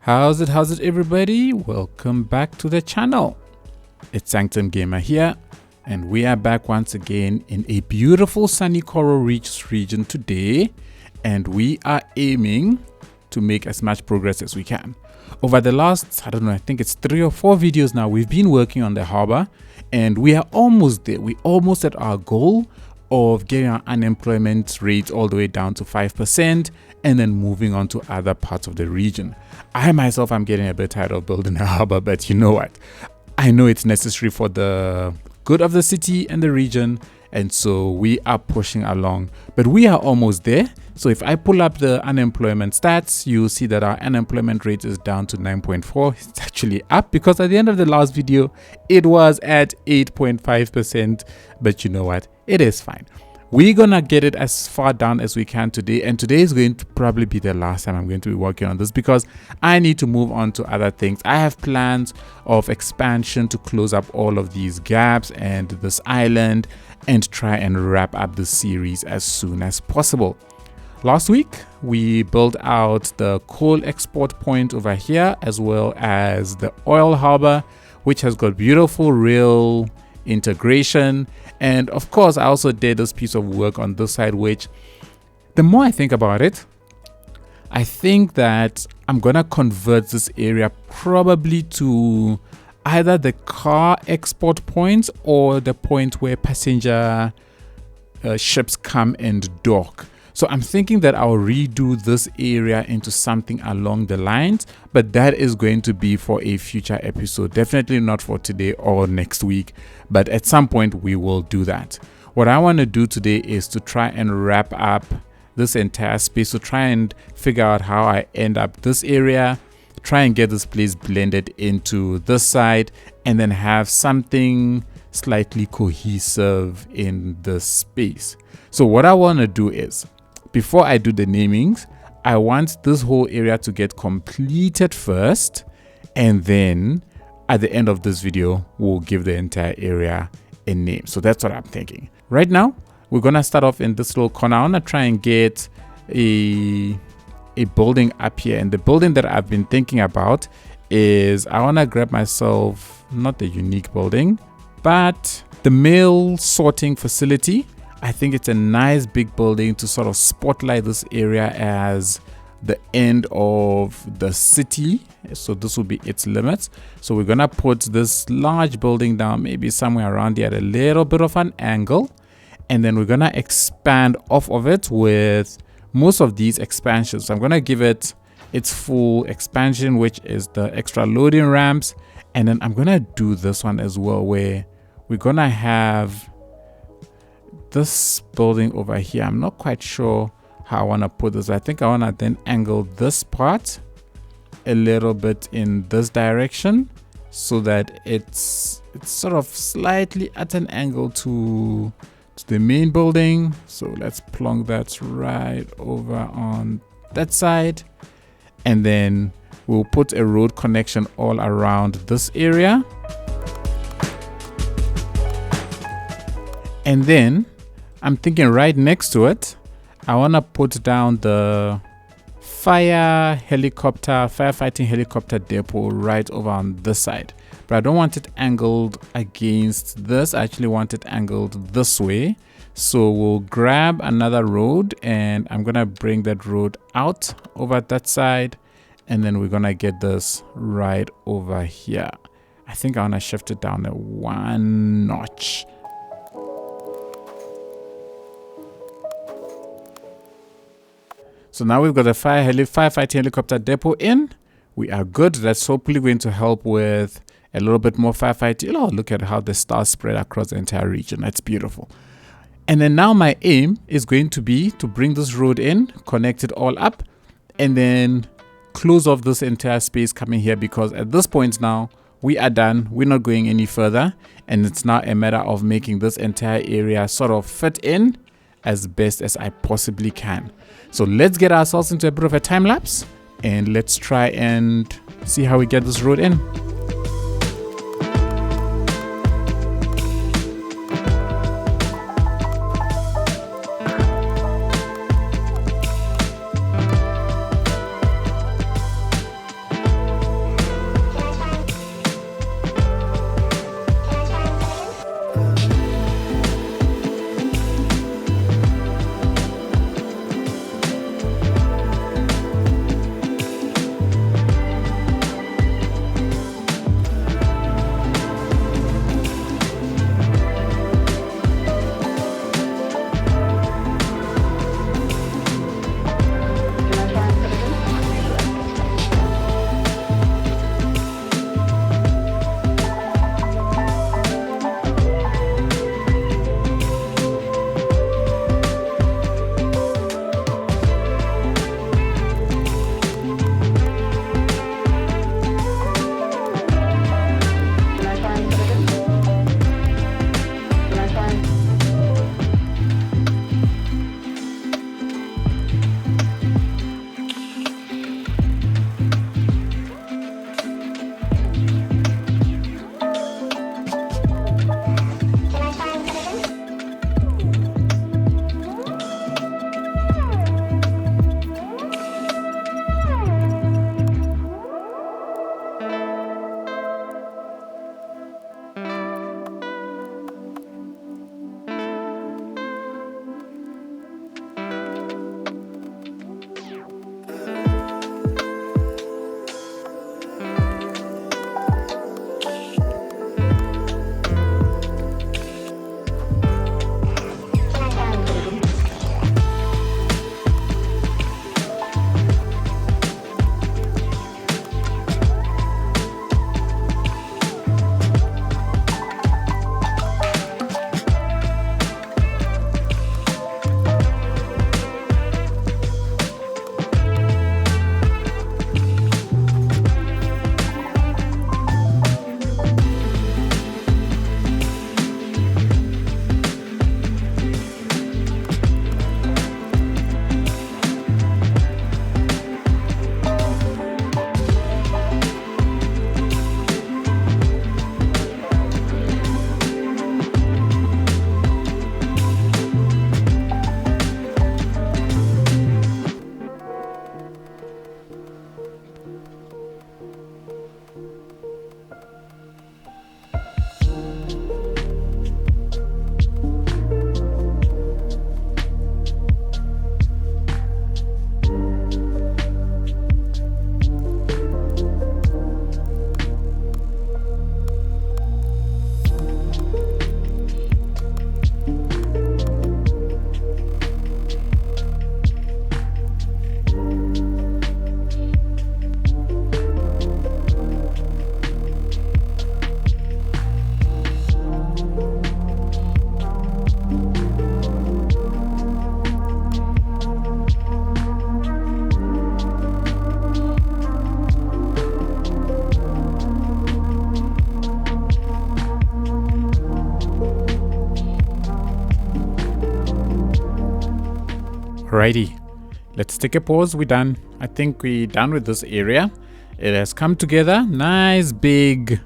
How's it everybody? Welcome back to the channel. It's Sanctum Gamer here, and we are back once again in a beautiful sunny Coral Reeches region today, and we are aiming to make as much progress as we can. Over the last, I think it's 3 or 4 videos now, we've been working on the harbor, and we are almost there. We're almost at our goal of getting our unemployment rate all the way down to 5% and then moving on to other parts of the region. I myself am getting a bit tired of building a harbor, but you know what? I know it's necessary for the good of the city and the region, and so we are pushing along, but we are almost there. So if I pull up the unemployment stats, you'll see that our unemployment rate is down to 9.4. It's actually up because at the end of the last video, it was at 8.5%, but you know what? It is fine. We're gonna get it as far down as we can today, and today is going to probably be the last time I'm going to be working on this because I need to move on to other things. I have plans of expansion to close up all of these gaps and this island and try and wrap up the series as soon as possible. Last week we built out the coal export point over here, as well as the oil harbor, which has got beautiful rail integration. And of course, I also did this piece of work on this side, which the more I think about it, I think that I'm gonna convert this area probably to either the car export point or the point where passenger ships come and dock. So I'm thinking that I'll redo this area into something along the lines, but that is going to be for a future episode. Definitely not for today or next week, but at some point we will do that. What I want to do today is to try and wrap up this entire space, to try and figure out how I end up this area, try and get this place blended into this side, and then have something slightly cohesive in the space. So what I want to do is, before I do the namings, I want this whole area to get completed first, and then at the end of this video, we'll give the entire area a name. So that's what I'm thinking. Right now, we're gonna start off in this little corner. I wanna try and get a building up here, and the building that I've been thinking about is I wanna grab myself, not the unique building, but the mail sorting facility. I think it's a nice big building to sort of spotlight this area as the end of the city. So this will be its limits. So we're gonna put this large building down, maybe somewhere around here at a little bit of an angle, and then we're gonna expand off of it with most of these expansions. So I'm gonna give it its full expansion, which is the extra loading ramps, and then I'm gonna do this one as well, where we're gonna have this building over here. I'm not quite sure how I want to put this. I think I want to then angle this part a little bit in this direction so that it's sort of slightly at an angle to the main building. So let's plonk that right over on that side, and then we'll put a road connection all around this area, and then I'm thinking right next to it, I want to put down the firefighting helicopter depot right over on this side. But I don't want it angled against this. I actually want it angled this way. So we'll grab another road, and I'm going to bring that road out over that side. And then we're going to get this right over here. I think I want to shift it down 1 notch. So now we've got a firefighting helicopter depot in. We are good. That's hopefully going to help with a little bit more firefighting. Oh, look at how the stars spread across the entire region. That's beautiful. And then now my aim is going to be to bring this road in, connect it all up, and then close off this entire space coming here, because at this point now, we are done. We're not going any further. And it's now a matter of making this entire area sort of fit in as best as I possibly can. So let's get ourselves into a bit of a time lapse, and let's try and see how we get this road in. Alrighty, let's take a pause. We're done. I think we're done with this area. It has come together. Nice big,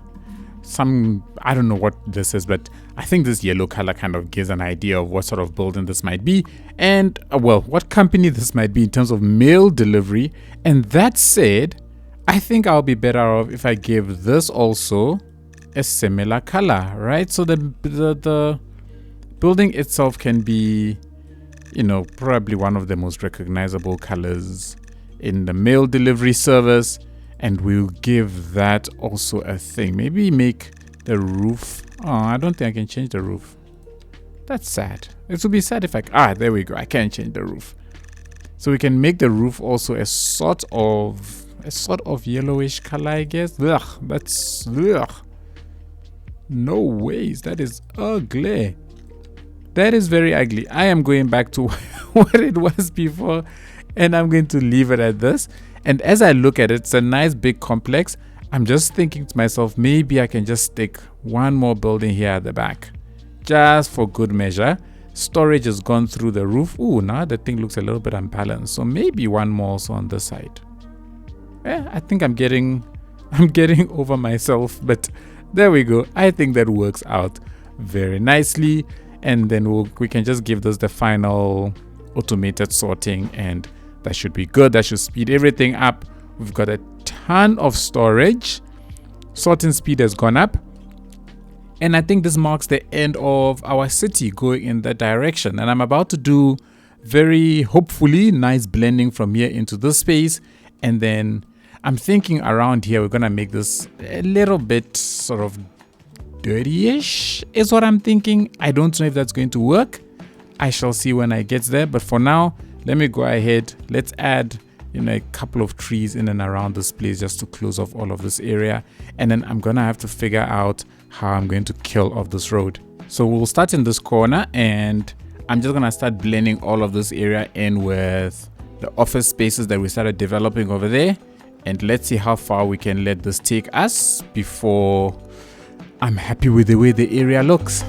I don't know what this is, but I think this yellow color kind of gives an idea of what sort of building this might be, and well, what company this might be in terms of mail delivery. And that said, I think I'll be better off if I give this also a similar color, right? So the building itself can be, you know, probably one of the most recognizable colors in the mail delivery service. And we'll give that also a thing. Maybe make the roof. Oh, I don't think I can change the roof. That's sad. It would be sad if there we go. I can't change the roof. So we can make the roof also a sort of yellowish color, I guess. Ugh, that's no ways. That is ugly. That is very ugly. I am going back to what it was before, and I'm going to leave it at this. And as I look at it, it's a nice big complex. I'm just thinking to myself, maybe I can just stick one more building here at the back, just for good measure. Storage has gone through the roof. Ooh, now the thing looks a little bit unbalanced. So maybe one more also on this side. Yeah, I think I'm getting over myself, but there we go. I think that works out very nicely. And then we can just give this the final automated sorting, and that should be good. That should speed everything up. We've got a ton of storage. Sorting speed has gone up. And I think this marks the end of our city going in that direction. And I'm about to do very hopefully nice blending from here into this space. And then I'm thinking around here, we're going to make this a little bit sort of dirty-ish is what I'm thinking. I don't know if that's going to work. I shall see when I get there. But for now, let me go ahead. Let's add, a couple of trees in and around this place just to close off all of this area. And then I'm going to have to figure out how I'm going to kill off this road. So we'll start in this corner, and I'm just going to start blending all of this area in with the office spaces that we started developing over there. And let's see how far we can let this take us before I'm happy with the way the area looks.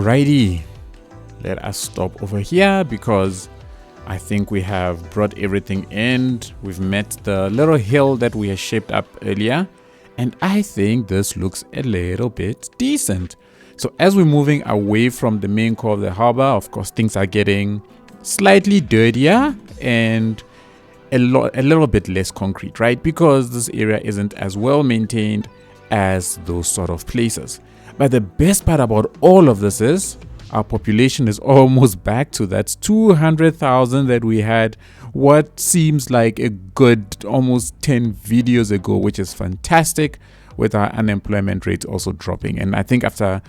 Alrighty, let us stop over here because I think we have brought everything in. We've met the little hill that we had shaped up earlier, and I think this looks a little bit decent. So as we're moving away from the main core of the harbor, of course things are getting slightly dirtier and a little bit less concrete, right? Because this area isn't as well maintained as those sort of places. But the best part about all of this is our population is almost back to that 200,000 that we had what seems like a good almost 10 videos ago, which is fantastic, with our unemployment rate also dropping. And I think after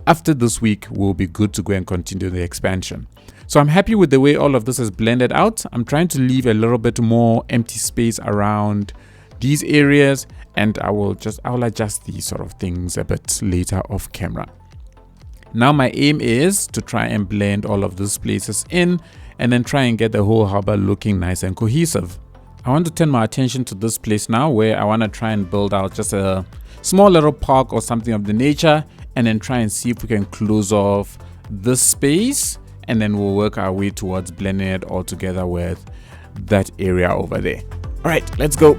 this week, we'll be good to go and continue the expansion. So I'm happy with the way all of this is blended out. I'm trying to leave a little bit more empty space around these areas, and I'll adjust these sort of things a bit later off camera. Now my aim is to try and blend all of these places in and then try and get the whole harbor looking nice and cohesive. I want to turn my attention to this place now, where I want to try and build out just a small little park or something of the nature, and then try and see if we can close off this space, and then we'll work our way towards blending it all together with that area over there. All right, let's go.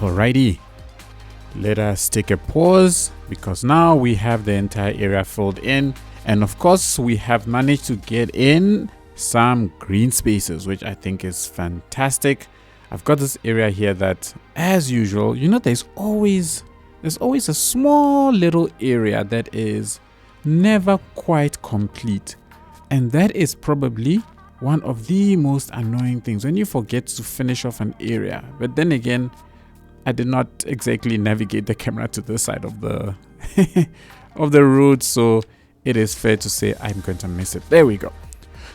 Alrighty, let us take a pause because now we have the entire area filled in, and of course we have managed to get in some green spaces, which I think is fantastic. I've got this area here that, as usual, you know, there's always a small little area that is never quite complete, and that is probably one of the most annoying things when you forget to finish off an area. But then again, I did not exactly navigate the camera to this side of the of the road, so it is fair to say I'm going to miss it. There we go.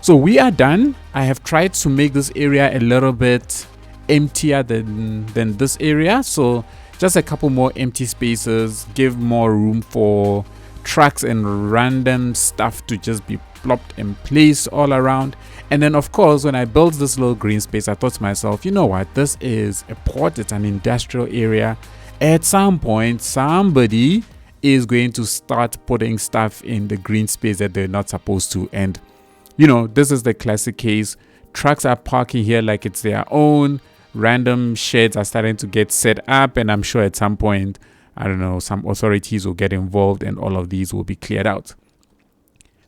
So we are done. I have tried to make this area a little bit emptier than this area, so just a couple more empty spaces, give more room for trucks and random stuff to just be plopped and placed all around. And then of course, when I built this little green space, I thought to myself, you know what, this is a port, it's an industrial area. At some point, somebody is going to start putting stuff in the green space that they're not supposed to. And you know, this is the classic case. Trucks are parking here like it's their own. Random sheds are starting to get set up, and I'm sure at some point, I don't know, some authorities will get involved and all of these will be cleared out.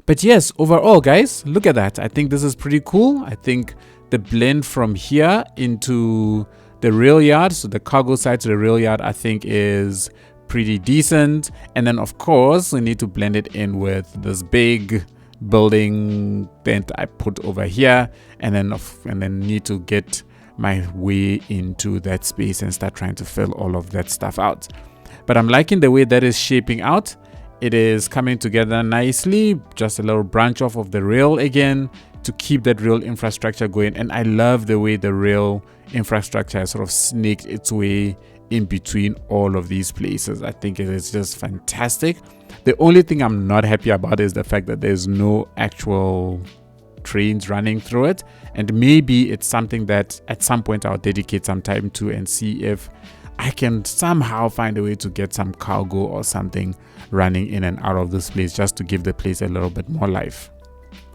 But yes, overall, guys, look at that. I think this is pretty cool. I think the blend from here into the rail yard, so the cargo side to the rail yard, I think is pretty decent. And then of course, we need to blend it in with this big building that I put over here, and then need to get my way into that space and start trying to fill all of that stuff out. But I'm liking the way that is shaping out. It is coming together nicely, just a little branch off of the rail again to keep that rail infrastructure going. And I love the way the rail infrastructure has sort of snaked its way in between all of these places. I think it is just fantastic. The only thing I'm not happy about is the fact that there's no actual trains running through it. And maybe it's something that at some point I'll dedicate some time to and see if I can somehow find a way to get some cargo or something running in and out of this place, just to give the place a little bit more life.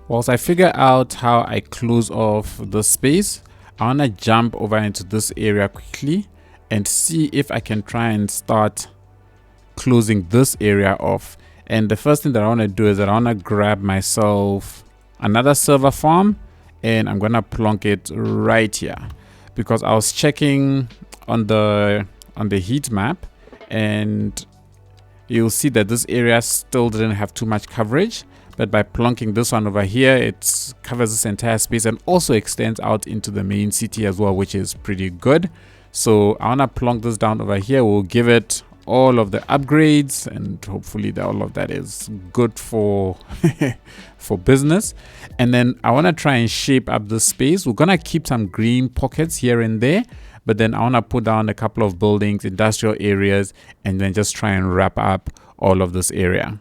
Whilst I figure out how I close off the space, I want to jump over into this area quickly and see if I can try and start closing this area off. And the first thing that I want to do is that I want to grab myself another server farm, and I'm going to plonk it right here, because I was checking on the heat map, and you'll see that this area still didn't have too much coverage. But by plonking this one over here, it covers this entire space and also extends out into the main city as well, which is pretty good. So I want to plonk this down over here. We'll give it all of the upgrades, and hopefully all of that is good for for business. And then I want to try and shape up the space. We're going to keep some green pockets here and there, but then I want to put down a couple of buildings, industrial areas, and then just try and wrap up all of this area.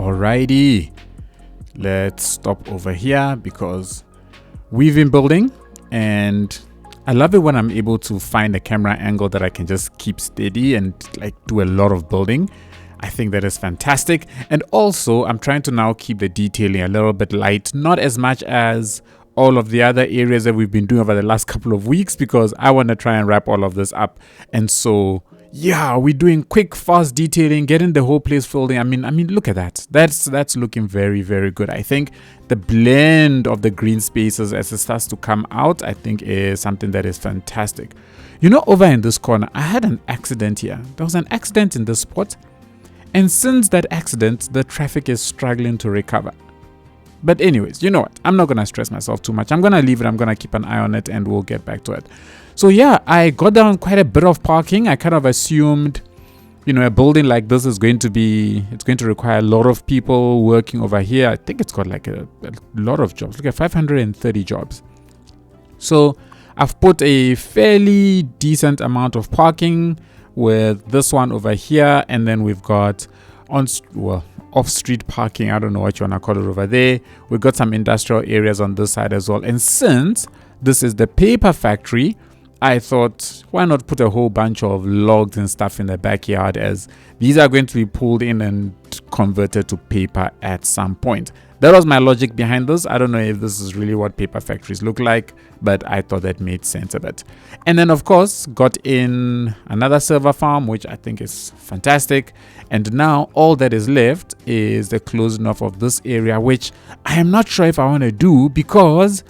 Alrighty, let's stop over here because we've been building, and I love it when I'm able to find a camera angle that I can just keep steady and like do a lot of building. I think that is fantastic. And also I'm trying to now keep the detailing a little bit light, not as much as all of the other areas that we've been doing over the last couple of weeks, because I want to try and wrap all of this up. And so yeah, we're doing quick, fast detailing, getting the whole place filled in. I mean, look at that. That's looking very, very good. I think the blend of the green spaces as it starts to come out, I think is something that is fantastic. You know, over in this corner, I had an accident here. There was an accident in this spot. And since that accident, the traffic is struggling to recover. But anyways, you know what? I'm not going to stress myself too much. I'm going to leave it. I'm going to keep an eye on it and we'll get back to it. So yeah, I got down quite a bit of parking. I kind of assumed, you know, a building like this is going to require a lot of people working over here. I think it's got like a lot of jobs. Look at 530 jobs. So I've put a fairly decent amount of parking with this one over here, and then we've got off-street parking. I don't know what you want to call it over there. We've got some industrial areas on this side as well. And since this is the paper factory, I thought, why not put a whole bunch of logs and stuff in the backyard, as these are going to be pulled in and converted to paper at some point. That was my logic behind this. I don't know if this is really what paper factories look like, but I thought that made sense a bit. And then of course got in another server farm, which I think is fantastic. And now all that is left is the closing off of this area, which I am not sure if I want to do, because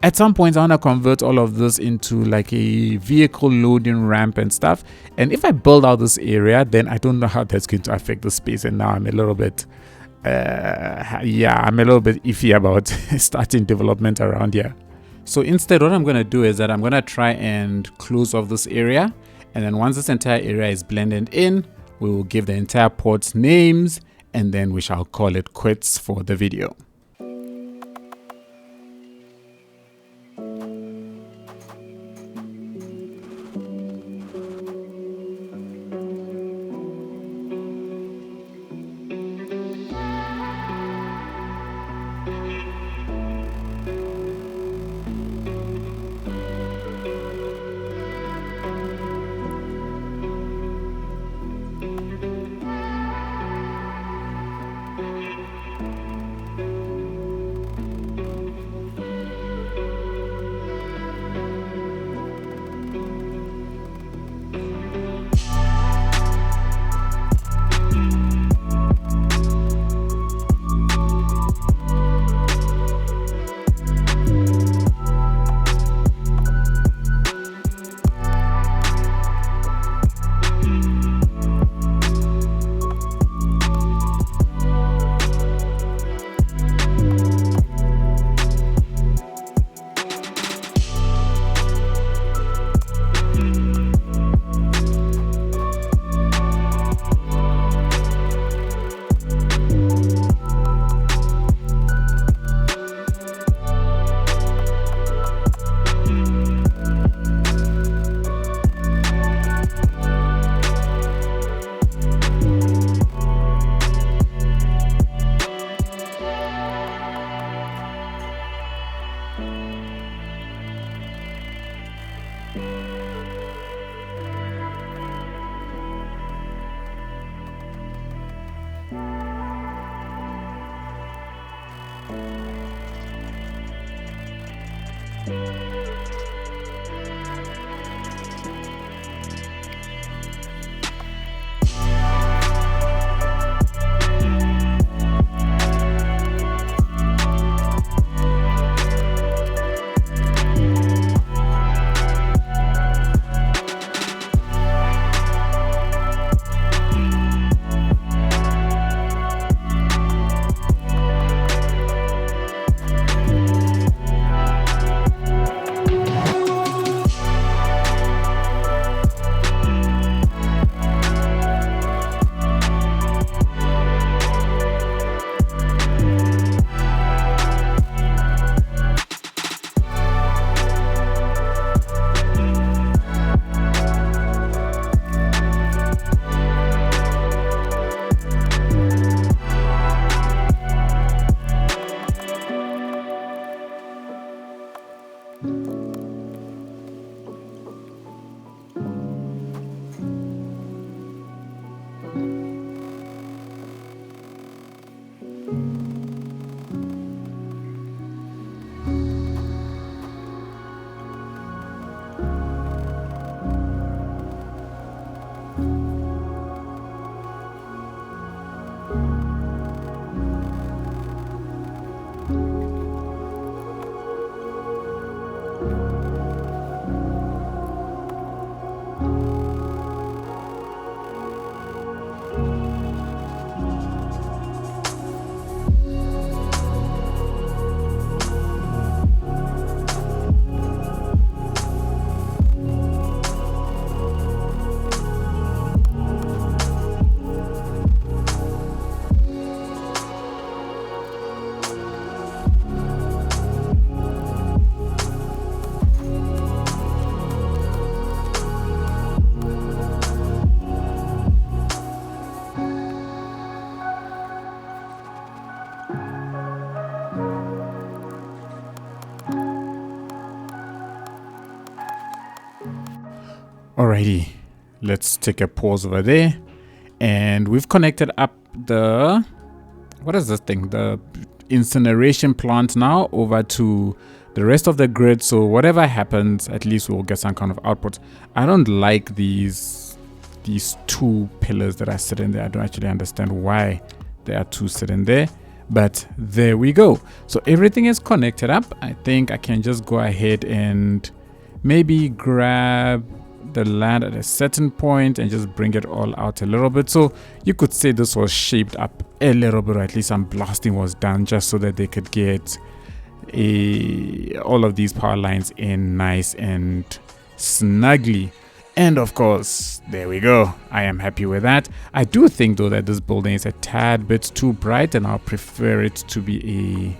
at some point I want to convert all of this into like a vehicle loading ramp and stuff. And if I build out this area, then I don't know how that's going to affect the space. And now I'm a little bit I'm a little bit iffy about starting development around here. So instead, what I'm going to do is that I'm going to try and close off this area. And then once this entire area is blended in, we will give the entire port names, and then we shall call it quits for the video. Alrighty, let's take a pause over there. And we've connected up the, what is this thing? The incineration plant now over to the rest of the grid. So whatever happens, at least we'll get some kind of output. I don't like these two pillars that are sitting there. I don't actually understand why there are two sitting there, but there we go. So everything is connected up. I think I can just go ahead and maybe grab the land at a certain point and just bring it all out a little bit. So you could say this was shaped up a little bit, or at least some blasting was done just so that they could get all of these power lines in nice and snugly. And of course, there we go. I am happy with that. I do think though that this building is a tad bit too bright, and I'll prefer it to be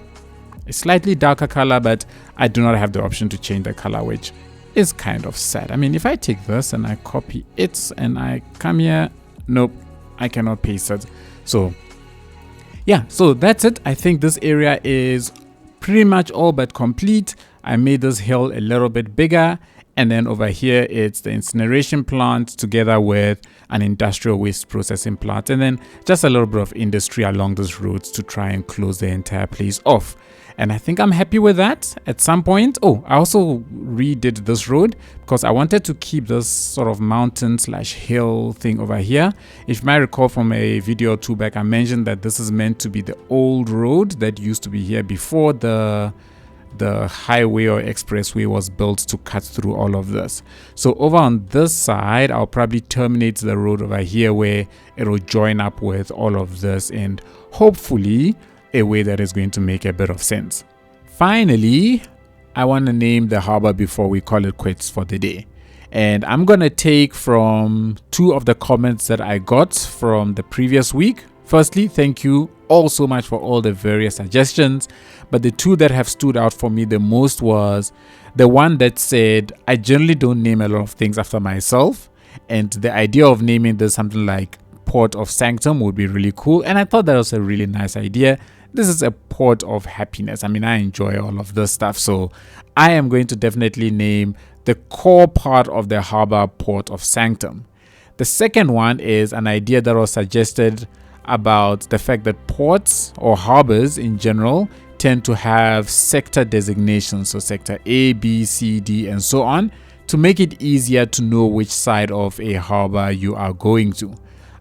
a slightly darker color, but I do not have the option to change the color, which is kind of sad. I mean, if I take this and I copy it and I come here, nope, I cannot paste it. So yeah, so that's it. I think this area is pretty much all but complete. I made this hill a little bit bigger, and then over here it's the incineration plant together with an industrial waste processing plant, and then just a little bit of industry along those roads to try and close the entire place off. And I think I'm happy with that. At some point, oh, I also redid this road because I wanted to keep this sort of mountain / hill thing over here. If you might recall from a video or two back, I mentioned that this is meant to be the old road that used to be here before the highway or expressway was built to cut through all of this. So over on this side, I'll probably terminate the road over here where it'll join up with all of this, and hopefully a way that is going to make a bit of sense. Finally, I want to name the harbor before we call it quits for the day. And I'm going to take from two of the comments that I got from the previous week. Firstly, thank you all so much for all the various suggestions. But the two that have stood out for me the most was the one that said, I generally don't name a lot of things after myself. And the idea of naming this something like Port of Sanctum would be really cool. And I thought that was a really nice idea. This is a port of happiness. I mean, I enjoy all of this stuff. So I am going to definitely name the core part of the harbor Port of Sanctum. The second one is an idea that was suggested about the fact that ports or harbors in general tend to have sector designations. So sector A, B, C, D, and so on, to make it easier to know which side of a harbor you are going to.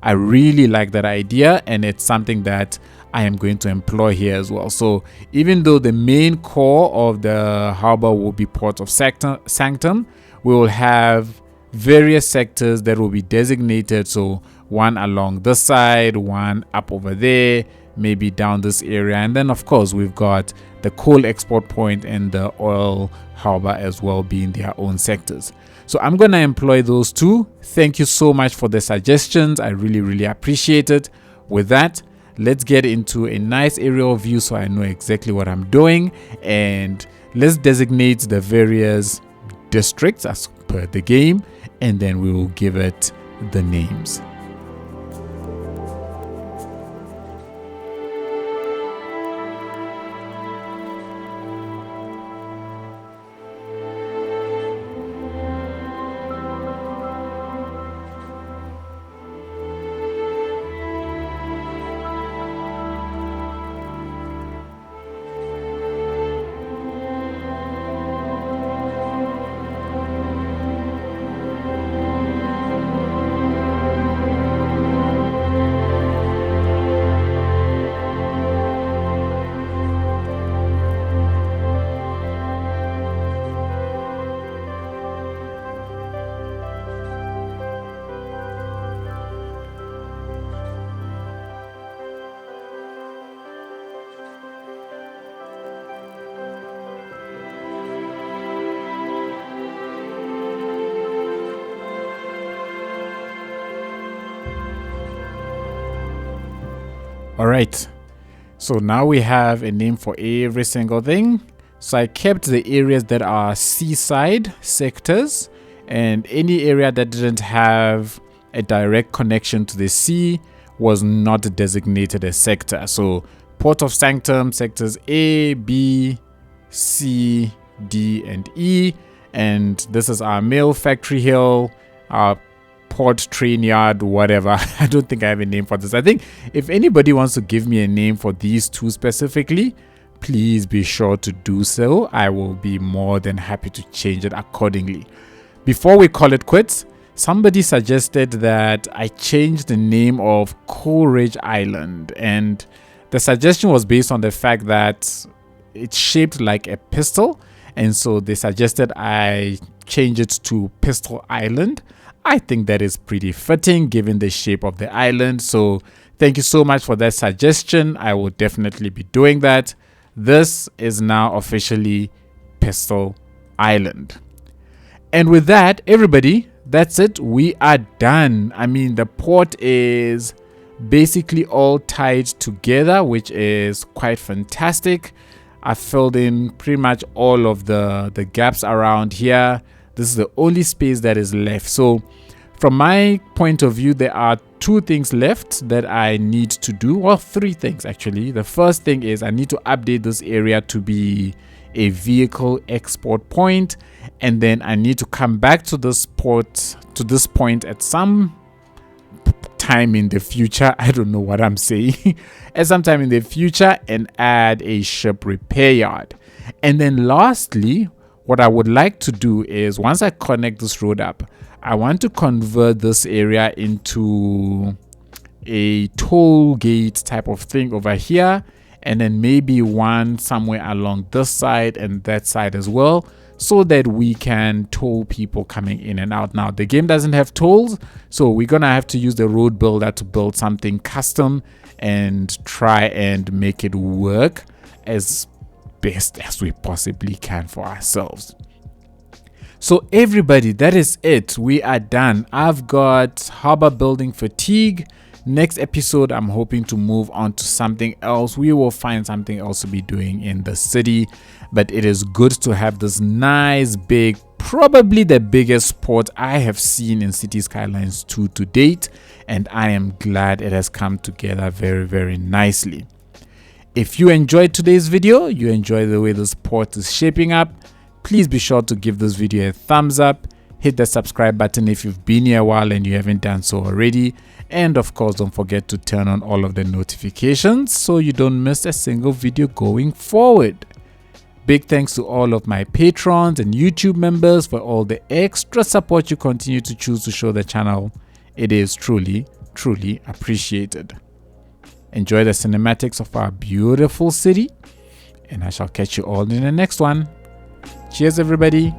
I really like that idea, and it's something that I am going to employ here as well. So even though the main core of the harbor will be Port of Sanctum, we will have various sectors that will be designated. So one along this side, one up over there, maybe down this area. And then of course we've got the coal export point and the oil harbor as well being their own sectors. So I'm going to employ those two. Thank you so much for the suggestions. I really appreciate it. With that, let's get into a nice aerial view so I know exactly what I'm doing, and let's designate the various districts as per the game, and then we will give it the names. All right, so now we have a name for every single thing. So I kept the areas that are seaside sectors, and any area that didn't have a direct connection to the sea was not designated a sector. So Port of Sanctum, sectors A, B, C, D, and E. And this is our mail factory hill, port train yard, whatever. I don't think I have a name for this. I think if anybody wants to give me a name for these two specifically, please be sure to do so. I will be more than happy to change it accordingly. Before we call it quits, somebody suggested that I change the name of Coleridge Island, and the suggestion was based on the fact that it's shaped like a pistol, and so they suggested I change it to Pistol Island. I think that is pretty fitting given the shape of the island. So thank you so much for that suggestion. I will definitely be doing that. This is now officially Pistol Island. And with that, everybody, that's it. We are done. I mean, the port is basically all tied together, which is quite fantastic. I filled in pretty much all of the gaps around here. This is the only space that is left. So from my point of view, there are two things left that I need to do. Well, three things actually. The first thing is I need to update this area to be a vehicle export point, and then I need to come back to this point at some time in the future. I don't know what I'm saying. At some time in the future, and add a ship repair yard. And then lastly, what I would like to do is once I connect this road up, I want to convert this area into a toll gate type of thing over here, and then maybe one somewhere along this side and that side as well, so that we can toll people coming in and out. Now the game doesn't have tolls, so we're gonna have to use the road builder to build something custom and try and make it work as best as we possibly can for ourselves. So everybody, that is it. We are done. I've got Harbour building fatigue. Next episode, I'm hoping to move on to something else. We will find something else to be doing in the city, but it is good to have this nice big, probably the biggest port I have seen in City Skylines 2 to date, and I am glad it has come together very, very nicely. If you enjoyed today's video, you enjoy the way this port is shaping up, please be sure to give this video a thumbs up, hit the subscribe button if you've been here a while and you haven't done so already, and of course don't forget to turn on all of the notifications so you don't miss a single video going forward. Big thanks to all of my patrons and YouTube members for all the extra support you continue to choose to show the channel. It is truly, truly appreciated. Enjoy the cinematics of our beautiful city, and I shall catch you all in the next one. Cheers, everybody.